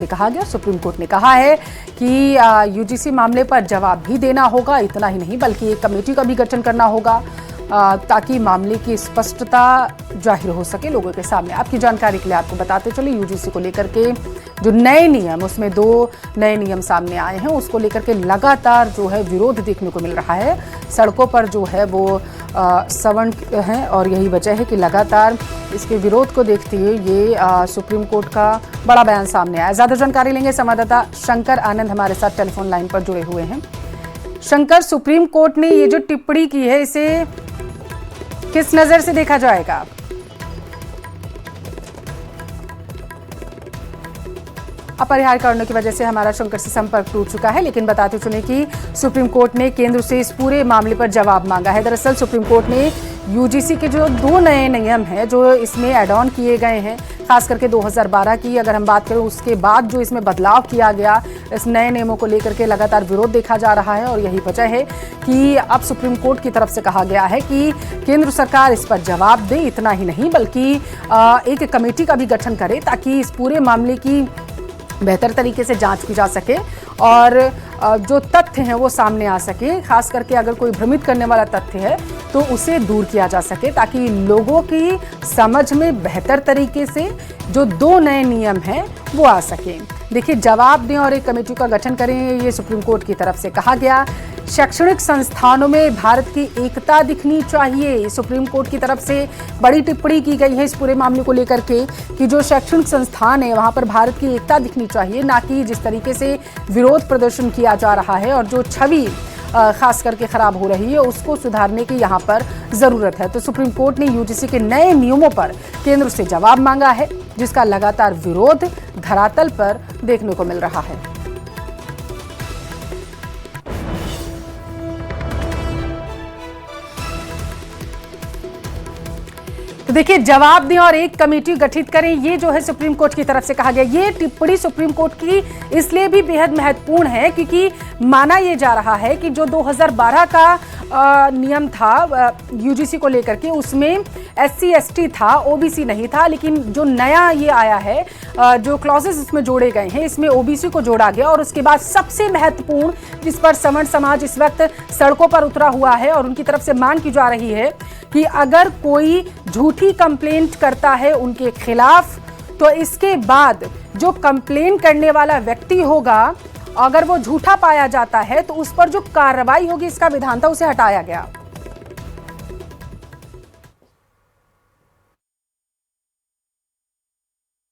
कहा गया। Supreme court ने कहा है कि यूजीसी मामले पर जवाब भी देना होगा। इतना ही नहीं बल्कि एक कमेटी का भी गठन करना होगा ताकि मामले की स्पष्टता जाहिर हो सके लोगों के सामने। आपकी जानकारी के लिए आपको बताते चले, यूजीसी को लेकर के जो नए नियम, उसमें 2 नए नियम सामने आए हैं। उसको लेकर के लगातार जो है विरोध देखने को मिल रहा है। सड़कों पर जो है वो सवर्ण हैं और यही वजह है कि लगातार इसके विरोध को देखते हुए ये सुप्रीम कोर्ट का बड़ा बयान सामने आया। ज़्यादा जानकारी लेंगे संवाददाता शंकर आनंद हमारे साथ टेलीफोन लाइन पर जुड़े हुए हैं। शंकर, सुप्रीम कोर्ट ने ये जो टिप्पणी की है इसे किस नजर से देखा जाएगा? अपरिहार्य कारणों की वजह से हमारा शंकर से संपर्क टूट चुका है, लेकिन बताते चले कि सुप्रीम कोर्ट ने केंद्र से इस पूरे मामले पर जवाब मांगा है। दरअसल सुप्रीम कोर्ट ने यूजीसी के जो 2 नए नियम हैं जो इसमें एड ऑन किए गए हैं, खास करके 2012 की अगर हम बात करें, उसके बाद जो इसमें बदलाव किया गया, इस नए नियमों को लेकर के लगातार विरोध देखा जा रहा है। और यही वजह है कि अब सुप्रीम कोर्ट की तरफ से कहा गया है कि केंद्र सरकार इस पर जवाब दे। इतना ही नहीं बल्कि एक कमेटी का भी गठन करे ताकि इस पूरे मामले की बेहतर तरीके से जांच की जा सके और जो तथ्य हैं वो सामने आ सके। खास करके अगर कोई भ्रमित करने वाला तथ्य है तो उसे दूर किया जा सके ताकि लोगों की समझ में बेहतर तरीके से जो 2 नए नियम हैं वो आ सके। देखिए, जवाब दें और एक कमेटी का गठन करें, ये सुप्रीम कोर्ट की तरफ से कहा गया। शैक्षणिक संस्थानों में भारत की एकता दिखनी चाहिए, सुप्रीम कोर्ट की तरफ से बड़ी टिप्पणी की गई है इस पूरे मामले को लेकर के कि जो शैक्षणिक संस्थान है वहां पर भारत की एकता दिखनी चाहिए, ना कि जिस तरीके से विरोध प्रदर्शन किया जा रहा है और जो छवि खास करके खराब हो रही है उसको सुधारने की यहाँ पर जरूरत है। तो सुप्रीम कोर्ट ने यूजीसी के नए नियमों पर केंद्र से जवाब मांगा है, जिसका लगातार विरोध धरातल पर देखने को मिल रहा है। तो देखिए, जवाब दें और एक कमेटी गठित करें, ये जो है सुप्रीम कोर्ट की तरफ से कहा गया। ये टिप्पणी सुप्रीम कोर्ट की इसलिए भी बेहद महत्वपूर्ण है क्योंकि माना यह जा रहा है कि जो 2012 का नियम था यूजीसी को लेकर के, उसमें SC ST था, OBC नहीं था। लेकिन जो नया ये आया है, जो क्लॉजेस इसमें जोड़े गए हैं, इसमें OBC को जोड़ा गया। और उसके बाद सबसे महत्वपूर्ण, जिस पर सवर्ण समाज इस वक्त सड़कों पर उतरा हुआ है और उनकी तरफ से मांग की जा रही है कि अगर कोई झूठी कंप्लेंट करता है उनके खिलाफ, तो इसके बाद जो कंप्लेन करने वाला व्यक्ति होगा, अगर वो झूठा पाया जाता है तो उस पर जो कार्रवाई होगी, इसका विधान था, उसे हटाया गया।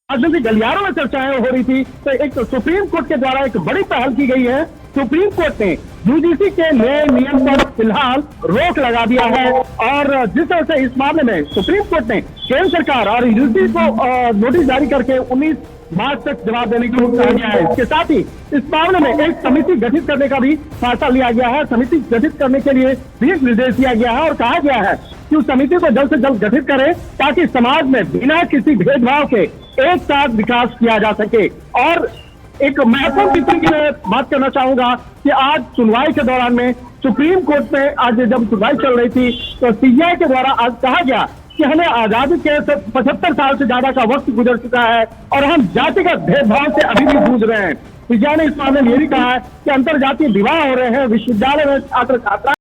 राजनीतिक गलियारों में चर्चाएं हो रही थी, तो एक तो सुप्रीम कोर्ट के द्वारा एक बड़ी पहल की गई है। सुप्रीम कोर्ट ने यूजीसी के नए नियम पर फिलहाल रोक लगा दिया है और जिस तरह से इस मामले में सुप्रीम कोर्ट ने केंद्र सरकार और यूजीसी को नोटिस जारी करके 19 मार्च तक जवाब देने को कहा गया है। इसके साथ ही इस मामले में एक समिति गठित करने का भी फैसला लिया गया है। समिति गठित करने के लिए भी निर्देश दिया गया है और कहा गया है कि उस समिति को जल्द से जल्द गठित करें ताकि समाज में बिना किसी भेदभाव के एक साथ विकास किया जा सके। और एक महत्वपूर्ण टिप्पणी की मैं बात करना चाहूंगा कि आज सुनवाई के दौरान में सुप्रीम कोर्ट में आज जब सुनवाई चल रही थी तो CBI के द्वारा आज कहा गया कि हमें आजादी के 75 साल से ज्यादा का वक्त गुजर चुका है और हम जातिगत भेदभाव से अभी भी जूझ रहे हैं। CBI ने इस मामले में ये भी कहा है कि अंतर जातीय विवाह हो रहे हैं, विश्वविद्यालय में छात्र छात्रा